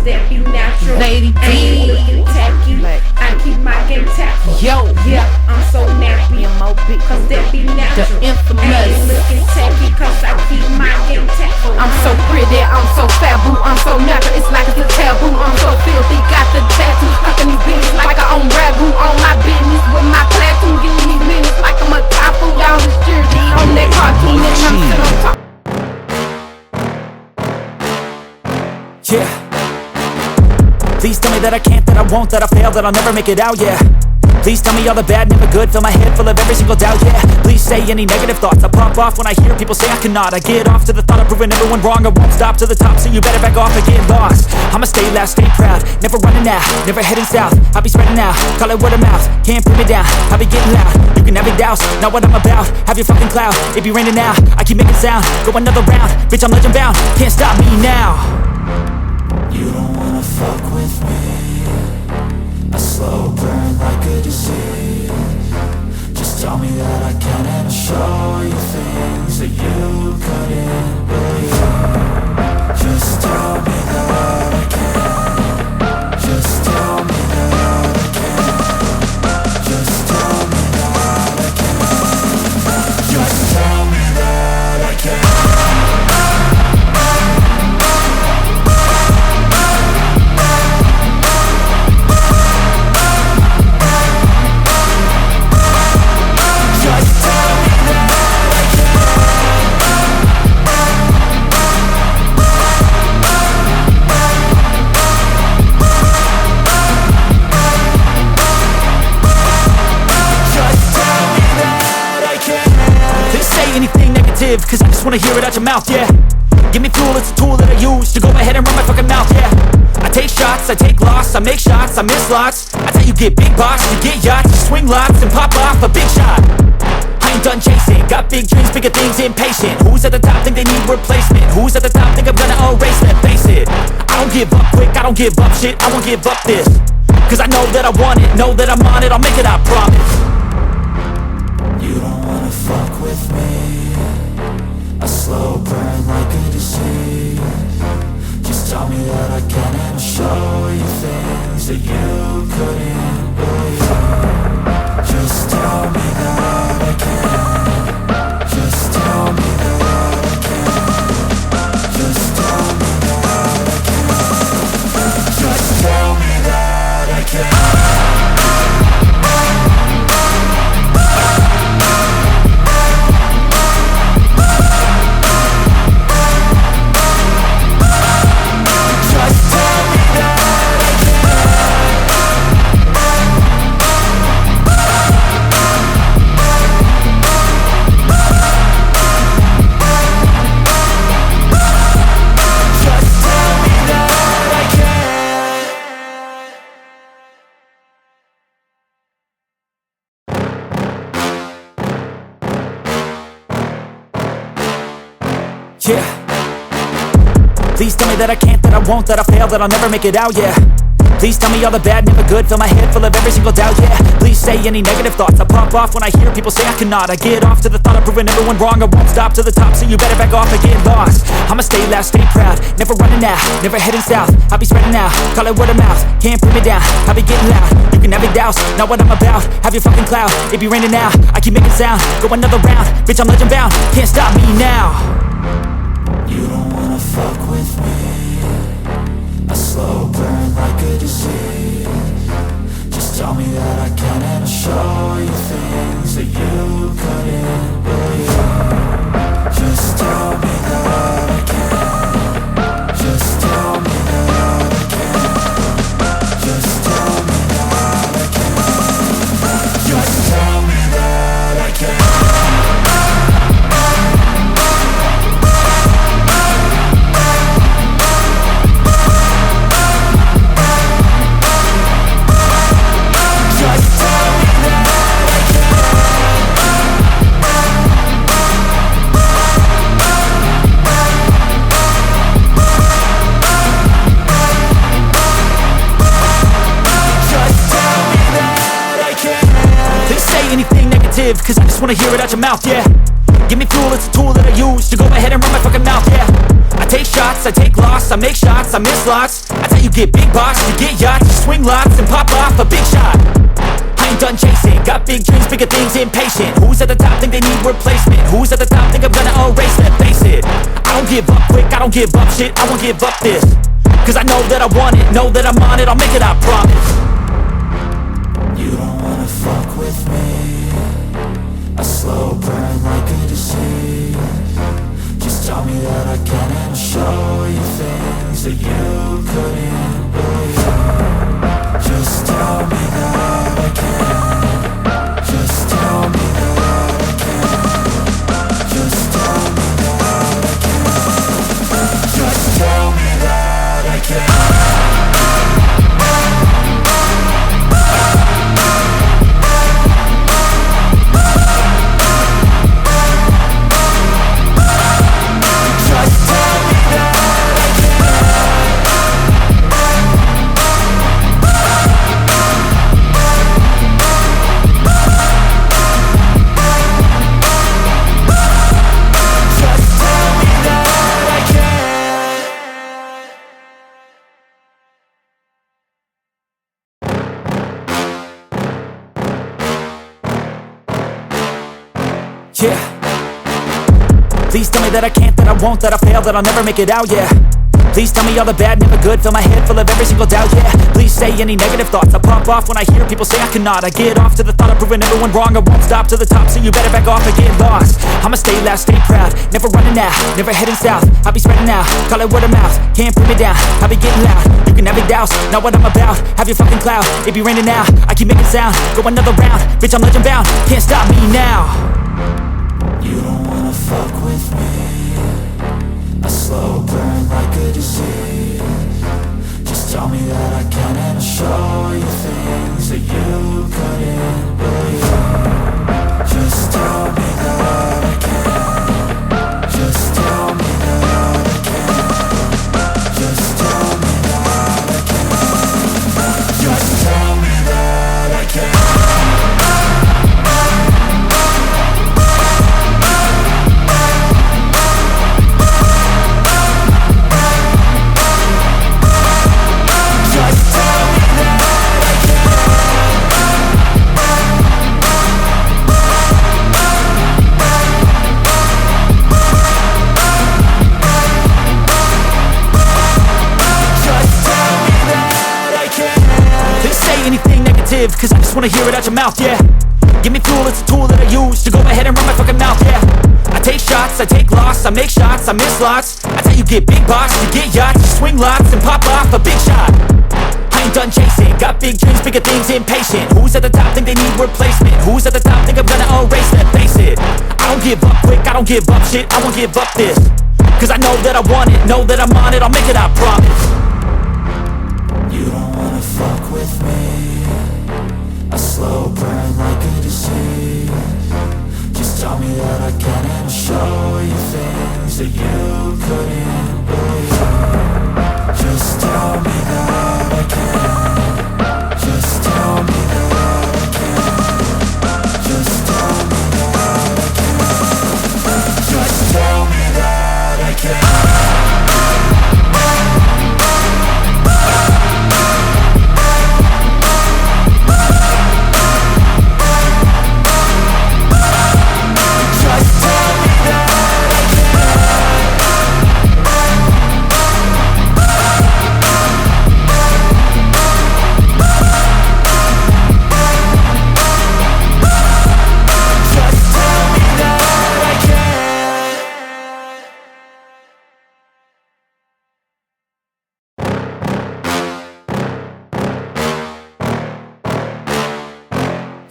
cause that be natural. Lady I ain't looking tacky, I keep my game tactful. Yo, yeah, I'm so nappy, M.O.B. cause that be natural. The I infamous. ain't looking tacky, cause I keep my game tactful. I'm so pretty, I'm so faboo, I'm so natural, it's like it's a taboo. I'm so filthy, got the tattoos, stuck in these bitches like I own ragu. On my business with my platoon, getting these minutes like I'm a typhoon. Y'all this jersey on that cartoon, and I'm sitting on top. Yeah. Please tell me that I can't, that I won't, that I fail, that I'll never make it out, yeah. Please tell me all the bad, never good, fill my head full of every single doubt, yeah. Please say any negative thoughts, I pop off when I hear people say I cannot. I get off to the thought of proving everyone wrong, I won't stop to the top, so you better back off and get lost. I'ma stay loud, stay proud, never running out, never heading south. I'll be spreading out, call it word of mouth, can't put me down, I'll be getting loud. You can have your doubts, not what I'm about, have your fucking clout, it be raining now, I keep making sound, go another round, bitch I'm legend bound, can't stop me now. You don't wanna fuck with me, a slow burn like a disease. Just tell me that I can and I'll show you things that you couldn't believe. Just tell me that I can. Just tell me that I can. Just tell me that I can. Just tell me that I can. Cause I just wanna hear it out your mouth, yeah. Give me fuel, it's a tool that I use to go ahead and run my fucking mouth, yeah. I take shots, I take loss, I make shots, I miss lots. That's how you get big box, you get yachts, you swing lots and pop off a big shot. I ain't done chasing, got big dreams, bigger things, impatient. Who's at the top think they need replacement? Who's at the top think I'm gonna erase them? Face it, I don't give up quick, I don't give up shit, I won't give up this. Cause I know that I want it, know that I'm on it, I'll make it, I promise. You don't wanna fuck with me, a slow burn like a disease. Just tell me that I can and I'll show you things that you couldn't believe. Just tell me that I can. Just tell me that I can. Just tell me that I can. Just tell me that I can. Yeah. Please tell me that I can't, that I won't, that I fail, that I'll never make it out, yeah. Please tell me all the bad, never good, fill my head full of every single doubt, yeah. Please say any negative thoughts, I pop off when I hear people say I cannot. I get off to the thought of proving everyone wrong, I won't stop to the top, so you better back off and get lost. I'ma stay loud, stay proud, never running out, never heading south. I'll be spreading out, call it word of mouth, can't put me down, I'll be getting loud. You can have your doubts, not what I'm about, have your fucking clout, it be raining now, I keep making sound, go another round, bitch I'm legend bound, can't stop me now. You don't wanna fuck with me, a slow burn like a disease. Just tell me that I can and I'll show you things that you couldn't believe. Just tell me that I can. Just tell me that I can. Just tell me that I can. Just tell me that I can. Cause I just wanna hear it out your mouth, yeah. Give me fuel, it's a tool that I use to go ahead and run my fucking mouth, yeah. I take shots, I take loss, I make shots, I miss lots. That's how you get big box, you get yachts, you swing lots and pop off a big shot. I ain't done chasing, got big dreams, bigger things, impatient. Who's at the top think they need replacement? Who's at the top think I'm gonna erase them? Face it, I don't give up quick, I don't give up shit, I won't give up this. Cause I know that I want it, know that I'm on it, I'll make it, I promise. You don't wanna fuck with me. A slow burn like a disease. Just tell me that I can and I'll show you things that you couldn't believe. Just tell me that I can. Just tell me that I can. Just tell me that I can. Just tell me that I can. Yeah. Please tell me that I can't, that I won't, that I fail, that I'll never make it out, yeah. Please tell me all the bad, never good, fill my head full of every single doubt, yeah. Please say any negative thoughts, I pop off when I hear people say I cannot. I get off to the thought of proving everyone wrong, I won't stop to the top, so you better back off and get lost. I'ma stay loud, stay proud, never running out, never heading south. I'll be spreading out, call it word of mouth, can't put me down, I'll be getting loud. You can have your doubts, not what I'm about, have your fucking clout, it be raining now, I keep making sound, go another round, bitch I'm legend bound, can't stop me now. You don't wanna fuck with me. A slow burn like a disease. Just tell me that I can and I'll show you things that you couldn't believe. Just tell me that I can. Just tell me that I can. Just tell me that I can. Just tell me that I can. Cause I just wanna hear it out your mouth, yeah. Give me fuel, it's a tool that I use to go ahead and run my fucking mouth, yeah. I take shots, I take loss, I make shots, I miss lots. That's how you get big box, you get yachts, you swing lots and pop off a big shot. I ain't done chasing, got big dreams, bigger things, impatient. Who's at the top think they need replacement? Who's at the top think I'm gonna erase them? Face it, I don't give up quick, I don't give up shit, I won't give up this. Cause I know that I want it, know that I'm on it, I'll make it, I promise. You don't wanna fuck with me. A slow burn like a disease. Just tell me that I can and I'll show you things that you couldn't believe. Just tell me that I can. Just tell me that I can. Just tell me that I can. Just tell me that I can.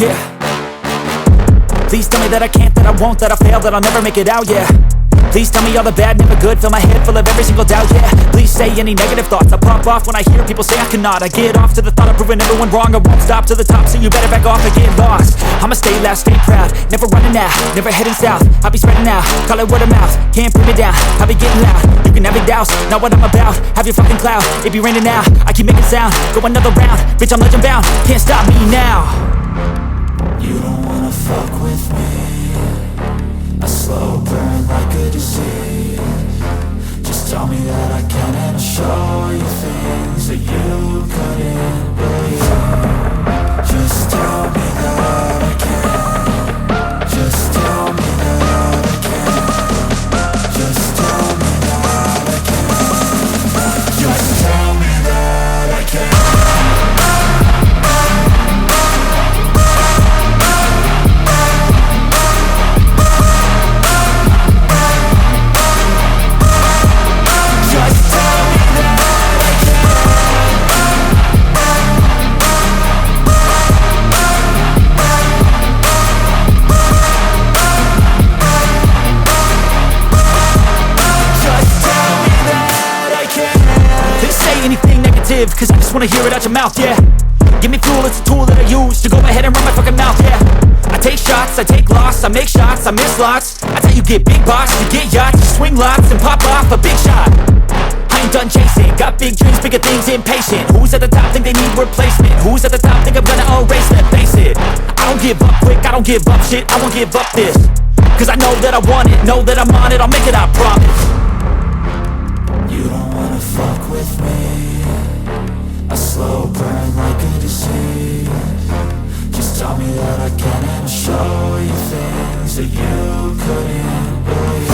Yeah. Please tell me that I can't, that I won't, that I fail, that I'll never make it out, yeah. Please tell me all the bad, never good, fill my head full of every single doubt, yeah. Please say any negative thoughts, I pop off when I hear people say I cannot. I get off to the thought of proving everyone wrong, I won't stop to the top, so you better back off and get lost. I'ma stay loud, stay proud, never running out, never heading south. I'll be spreading out, call it word of mouth, can't put me down, I'll be getting loud. You can have your doubts, not what I'm about, have your fucking clout, it be raining now, I keep making sound, go another round, bitch I'm legend bound, can't stop me now. You don't wanna fuck with me. A slow burn like a disease. Just tell me that I can, and I'll show you things that you couldn't believe. Just tell me that I can. Just tell me that I can. Just tell me that I can. Just tell me that I can. Cause I just wanna hear it out your mouth, yeah. Give me fuel, it's a tool that I use to go ahead and run my fucking mouth, yeah. I take shots, I take loss, I make shots, I miss lots. That's how you get big boss, you get yachts, you swing lots and pop off a big shot. I ain't done chasing, got big dreams, bigger things, impatient. Who's at the top think they need replacement? Who's at the top think I'm gonna erase them? Face it, I don't give up quick, I don't give up shit, I won't give up this. Cause I know that I want it, know that I'm on it, I'll make it, I promise. You don't wanna fuck with me. A slow burn like a disease. Just tell me that I can, and I'll show you things that you couldn't believe.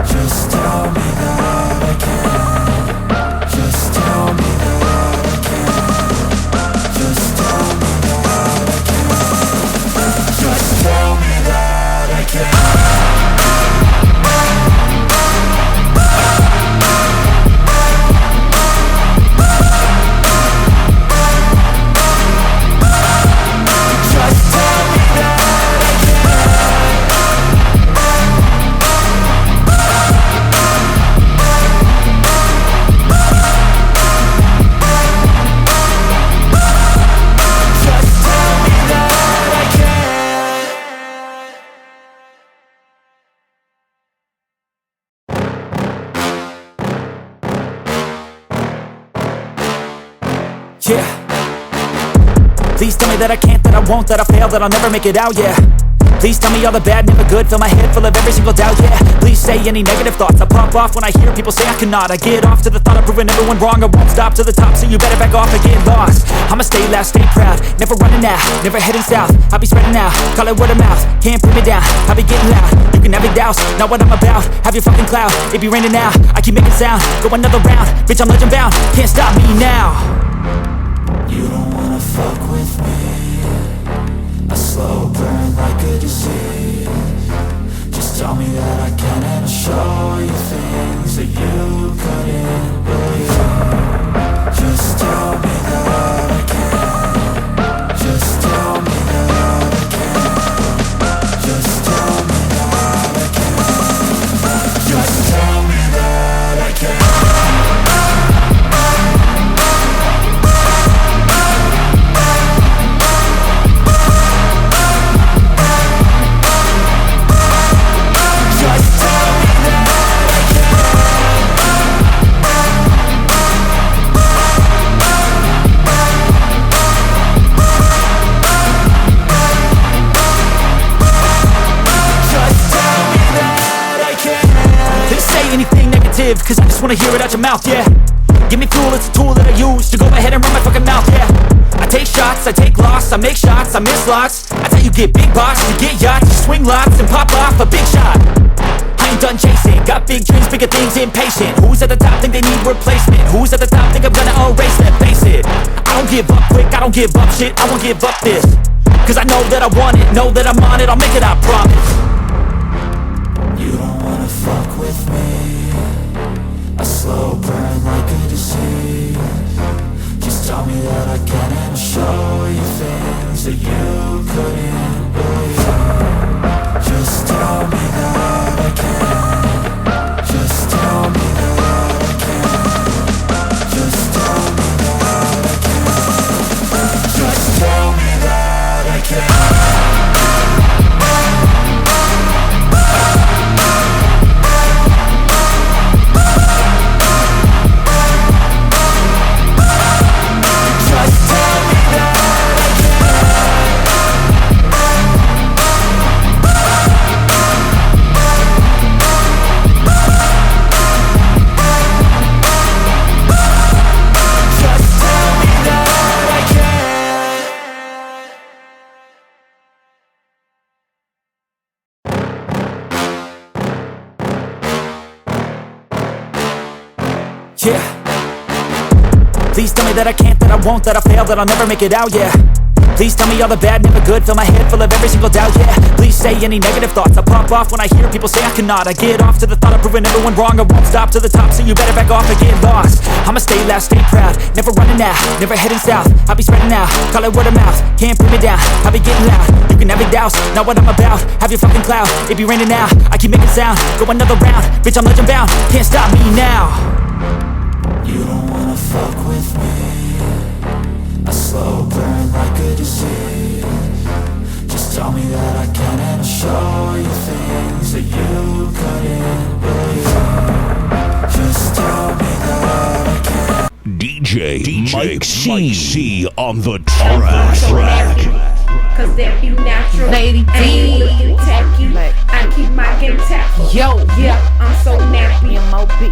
Just tell me that I can. Just tell me that I can. Just tell me that I can. Just tell me that I can. Yeah. Please tell me that I can't, that I won't, that I fail, that I'll never make it out, yeah. Please tell me all the bad, never good, fill my head full of every single doubt, yeah. Please say any negative thoughts, I pop off when I hear people say I cannot. I get off to the thought of proving everyone wrong, I won't stop to the top, so you better back off and get lost. I'ma stay loud, stay proud, never running out, never heading south. I'll be spreading out, call it word of mouth, can't put me down, I'll be getting loud. You can have your doubts, not what I'm about, have your fucking clout. It be raining now, I keep making sound, go another round, bitch I'm legend bound, can't stop me now. You don't wanna fuck with me. A slow burn like a disease. Just tell me that I can, and I'll show you things that you couldn't believe. Just tell me that I can. Just tell me that I can. Just tell me that I can. Just tell me that I can. Cause I just wanna hear it out your mouth, yeah. Give me fuel, it's a tool that I use to go ahead and run my fucking mouth, yeah. I take shots, I take loss, I make shots, I miss lots. That's how you get big boss, you get yachts, you swing lots and pop off a big shot. I ain't done chasing, got big dreams, bigger things, impatient. Who's at the top think they need replacement? Who's at the top think I'm gonna erase them? Face it, I don't give up quick, I don't give up shit, I won't give up this. Cause I know that I want it, know that I'm on it, I'll make it, I promise. You don't wanna fuck with me. A slow burn like a disease. Just tell me that I can, and I'll show you things that you couldn't believe. Just tell me that I can. Just tell me that I can. Just tell me that I can. Just tell me that I can. Yeah. Please tell me that I can't, that I won't, that I fail, that I'll never make it out, yeah. Please tell me all the bad, never good, fill my head full of every single doubt, yeah. Please say any negative thoughts, I pop off when I hear people say I cannot. I get off to the thought of proving everyone wrong, I won't stop to the top, so you better back off and get lost. I'ma stay loud, stay proud, never running out, never heading south. I'll be spreading out, call it word of mouth, can't put me down, I'll be getting loud. You can have your doubts, not what I'm about, have your fucking clout. It be raining now, I keep making sound, go another round, bitch I'm legend bound, can't stop me now. You don't wanna fuck with me. A slow burn like a disease. Just tell me that I can and I'll show you things that you couldn't believe. Just tell me that I can. DJ Mike C on the track. Cause that be natural. Lady I ain't D. looking tacky. I keep my game tactful. Yo, Yeah, I'm so nappy.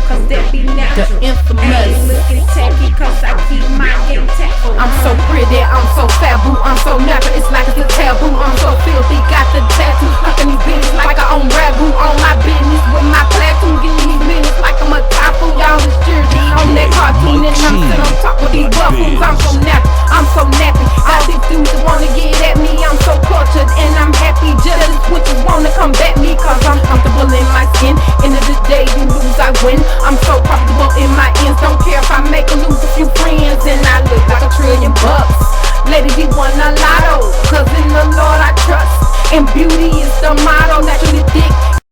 Cause that be natural. The infamous. I ain't looking tacky. Cause I keep my game tactful. I'm so pretty, I'm so fabu, I'm so natural, it's like it's a taboo. I'm so filthy, got the tattoo, fucking these bitches like I own ragu. On my business with my platoon, getting these minutes like I'm a typhoon. Y'all is jersey on that cartoon, and I'm sitting on top of these buffaloes. I'm so natural, I'm so nappy. All these dudes that wanna get at me, I'm so cultured and I'm happy. Jealous witches wanna come back me, cause I'm comfortable in my skin. End of the day, you lose, I win. I'm so comfortable in my ends, don't care if I make or lose a few friends, and I look like $1 trillion. Lady, we won a lotto, cause in the Lord I trust, and beauty is the motto. Naturally thick,